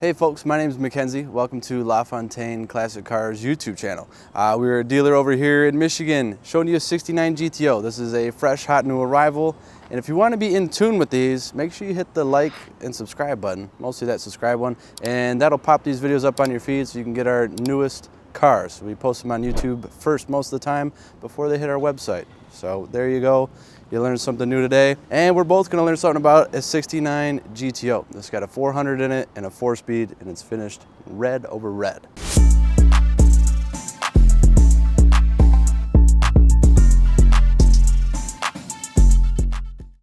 Hey folks, my name is Mackenzie. Welcome to Lafontaine Classic Cars YouTube channel. We're a dealer over here in Michigan showing you a 69 GTO. This is a fresh, hot new arrival. And if you want to be in tune with these, make sure you hit the like and subscribe button, mostly that subscribe one, and that'll pop these videos up on your feed so you can get our newest cars. We post them on YouTube first most of the time before they hit our website. So there you go. You learned something new today. And we're both gonna learn something about a 69 GTO. It's got a 400 in it and a 4-speed, and it's finished red over red.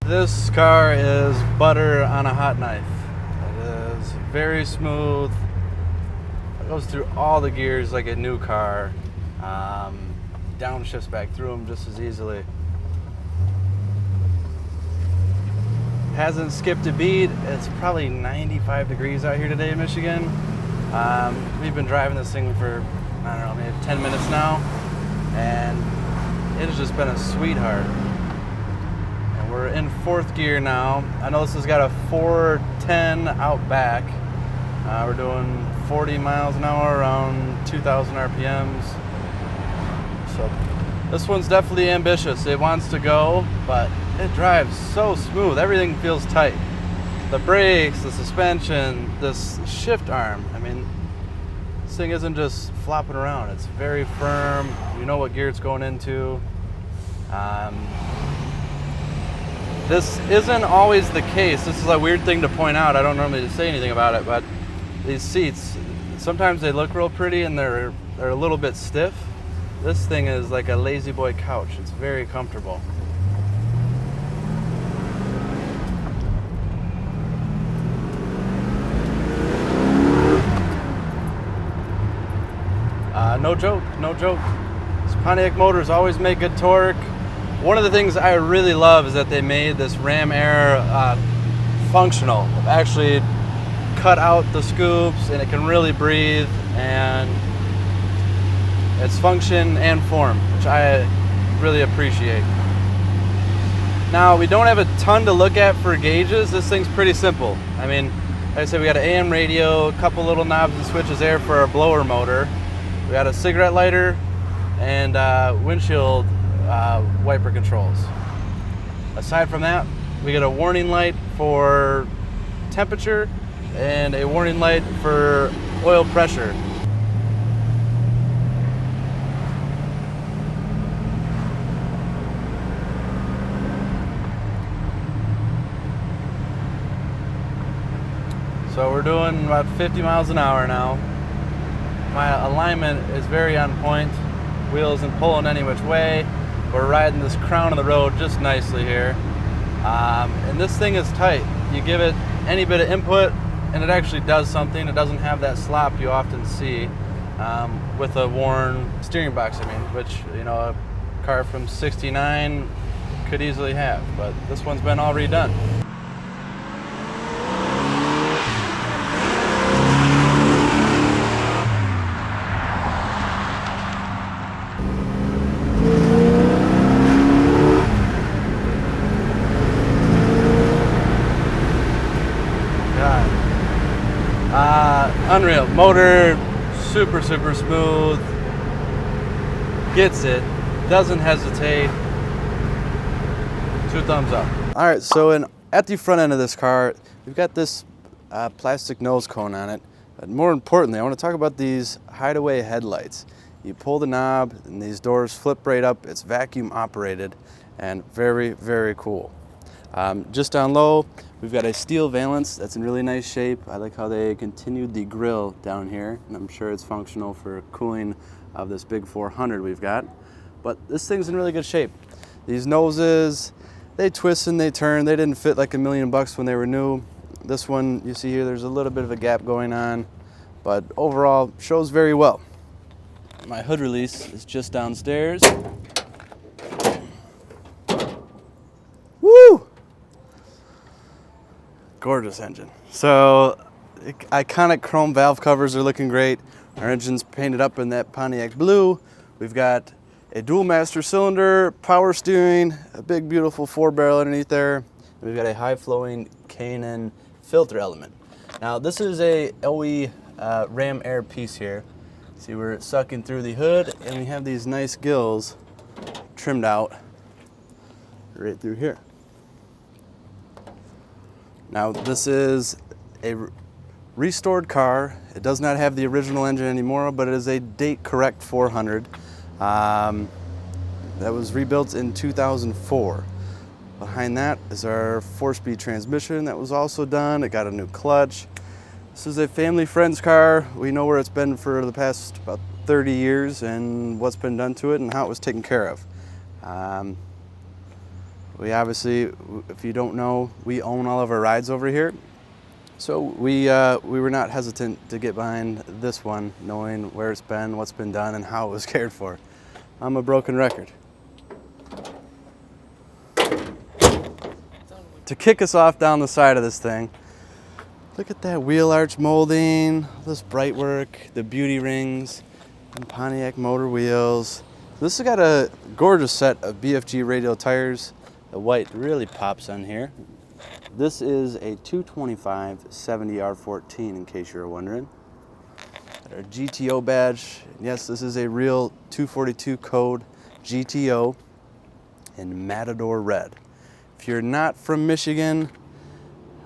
This car is butter on a hot knife. It is very smooth. It goes through all the gears like a new car. Downshifts back through them just as easily. Hasn't skipped a beat. It's probably 95 degrees out here today in Michigan. We've been driving this thing for, I don't know, maybe 10 minutes now, and it has just been a sweetheart. And we're in 4th gear now. I know this has got a 410 out back. We're doing 40 miles an hour, around 2,000 RPMs. So this one's definitely ambitious. It wants to go, but it drives so smooth. Everything feels tight. The brakes, the suspension, this shift arm. I mean, this thing isn't just flopping around. It's very firm. You know what gear it's going into. This isn't always the case. This is a weird thing to point out. I don't normally say anything about it, but these seats, sometimes they look real pretty and they're a little bit stiff. This thing is like a lazy boy couch. It's very comfortable. No joke, no joke. These Pontiac motors always make good torque. One of the things I really love is that they made this ram air functional. They've actually cut out the scoops and it can really breathe, and it's function and form, which I really appreciate. Now, we don't have a ton to look at for gauges. This thing's pretty simple. I mean, like I said, we got an AM radio, a couple little knobs and switches there for our blower motor. We got a cigarette lighter and windshield wiper controls. Aside from that, we get a warning light for temperature and a warning light for oil pressure. So we're doing about 50 miles an hour now. My alignment is very on point. Wheel isn't pulling any which way. We're riding this crown of the road just nicely here. And this thing is tight. You give it any bit of input and it actually does something. It doesn't have that slop you often see with a worn steering box, which, you know, a car from 69 could easily have, but this one's been all redone. Unreal. Motor, super smooth. Gets it. Doesn't hesitate. 2 thumbs up. All right, so at the front end of this car, we've got this plastic nose cone on it. But more importantly, I want to talk about these hideaway headlights. You pull the knob and these doors flip right up. It's vacuum operated and very, very cool. Just down low, we've got a steel valance that's in really nice shape. I like how they continued the grill down here, and I'm sure it's functional for cooling of this big 400 we've got. But this thing's in really good shape. These noses, they twist and they turn. They didn't fit like $1 million when they were new. This one, you see here, there's a little bit of a gap going on, but overall, shows very well. My hood release is just downstairs. Woo! Gorgeous engine. So iconic chrome valve covers are looking great. Our engine's painted up in that Pontiac blue. We've got a dual master cylinder, power steering, a big beautiful 4-barrel underneath there. And we've got a high flowing K&N filter element. Now this is a OE ram air piece here. See, we're sucking through the hood, and we have these nice gills trimmed out right through here. Now this is a restored car. It does not have the original engine anymore, but it is a date correct 400 that was rebuilt in 2004. Behind that is our 4-speed transmission that was also done. It got a new clutch. This is a family friend's car. We know where it's been for the past about 30 years and what's been done to it and how it was taken care of. We obviously, if you don't know, we own all of our rides over here. So we were not hesitant to get behind this one, knowing where it's been, what's been done, and how it was cared for. I'm a broken record. To kick us off down the side of this thing, look at that wheel arch molding, this bright work, the beauty rings, and Pontiac motor wheels. This has got a gorgeous set of BFG radial tires. The white really pops on here. This is a 225 70R14 in case you're wondering. Got our GTO badge. Yes, this is a real 242 code GTO in Matador red. If you're not from Michigan,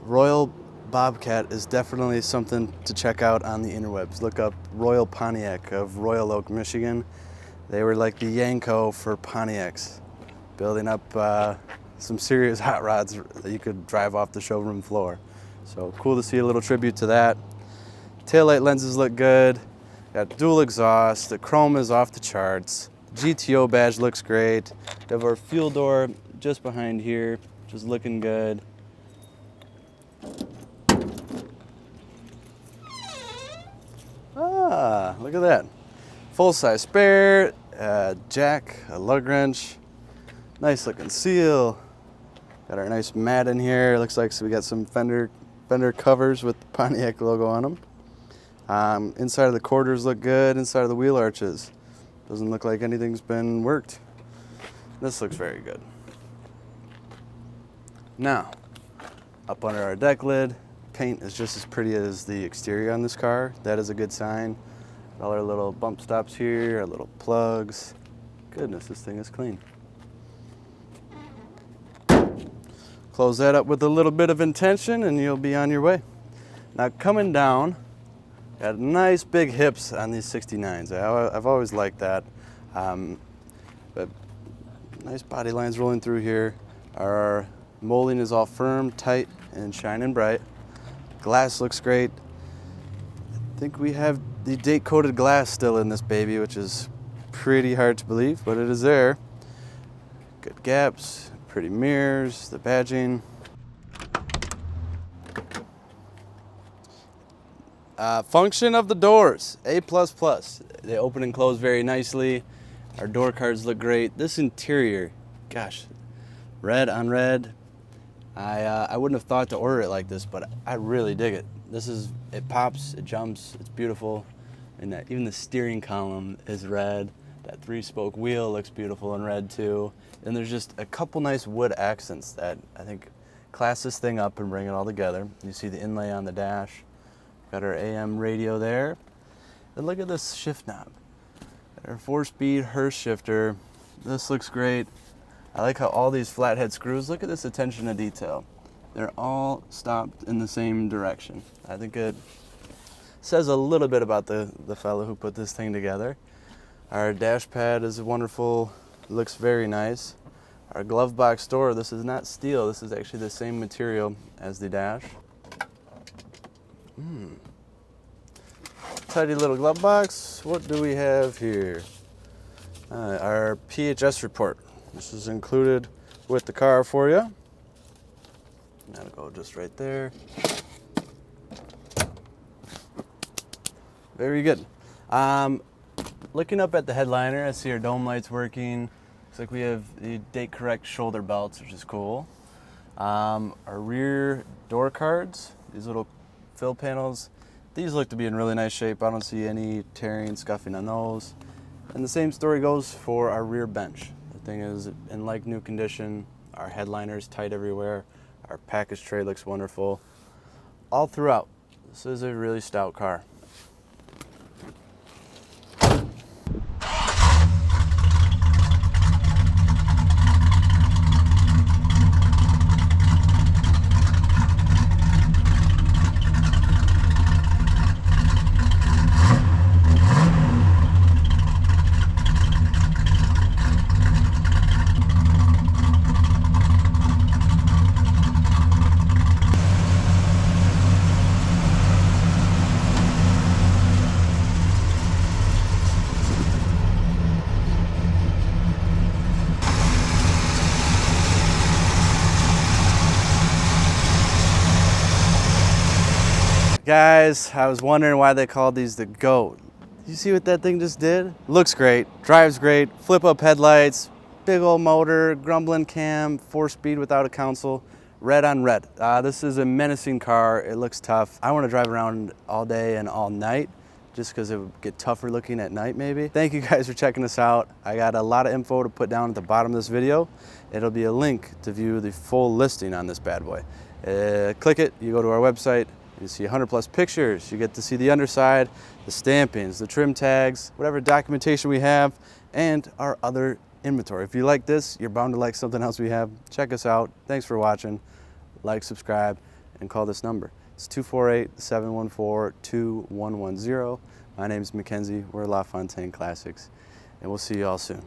Royal Bobcat is definitely something to check out on the interwebs. Look up Royal Pontiac of Royal Oak, Michigan. They were like the Yanko for Pontiacs, building up some serious hot rods that you could drive off the showroom floor. So cool to see a little tribute to that. Taillight lenses look good. Got dual exhaust. The chrome is off the charts. The GTO badge looks great. We have our fuel door just behind here, just looking good. Ah, look at that. Full-size spare, jack, a lug wrench, nice looking seal. Got our nice mat in here. Looks like we got some fender covers with the Pontiac logo on them. Inside of the quarters look good. Inside of the wheel arches, doesn't look like anything's been worked. This looks very good. Now, up under our deck lid, paint is just as pretty as the exterior on this car. That is a good sign. All our little bump stops here, our little plugs. Goodness, this thing is clean. Close that up with a little bit of intention and you'll be on your way. Now coming down, got nice big hips on these 69s. I've always liked that. But nice body lines rolling through here. Our molding is all firm, tight, and shining bright. Glass looks great. I think we have the date-coated glass still in this baby, which is pretty hard to believe, but it is there. Good gaps, pretty mirrors, the badging. Function of the doors, A++. They open and close very nicely. Our door cards look great. This interior, gosh, red on red. I wouldn't have thought to order it like this, but I really dig it. It pops, it jumps, it's beautiful. And even the steering column is red. That 3-spoke wheel looks beautiful in red too. And there's just a couple nice wood accents that I think class this thing up and bring it all together. You see the inlay on the dash. Got our AM radio there. And look at this shift knob. Got our 4-speed Hurst shifter. This looks great. I like how all these flathead screws, look at this attention to detail. They're all stopped in the same direction. I think it says a little bit about the fellow who put this thing together. Our dash pad is wonderful, looks very nice. Our glove box door, this is not steel, this is actually the same material as the dash. Tidy little glove box. What do we have here? Our PHS report. This is included with the car for you. That'll go just right there. Very good. Looking up at the headliner, I see our dome lights working. Looks like we have the date correct shoulder belts, which is cool. Our rear door cards, these little fill panels, these look to be in really nice shape. I don't see any tearing, scuffing on those. And the same story goes for our rear bench. The thing is in like new condition. Our headliner is tight everywhere. Our package tray looks wonderful. All throughout, This is a really stout car. Guys, I was wondering why they called these the GOAT. You see what that thing just did? Looks great, drives great, flip up headlights, big old motor, grumbling cam, 4-speed without a console, red on red. This is a menacing car. It looks tough. I want to drive around all day and all night just because it would get tougher looking at night maybe. Thank you guys for checking this out. I got a lot of info to put down at the bottom of this video. It'll be a link to view the full listing on this bad boy. Click it, you go to our website. You see 100+ pictures, you get to see the underside, the stampings, the trim tags, whatever documentation we have, and our other inventory. If you like this, you're bound to like something else we have. Check us out. Thanks for watching. Like, subscribe, and call this number. It's 248-714-2110. My name is Mackenzie. We're Lafontaine Classics, and we'll see you all soon.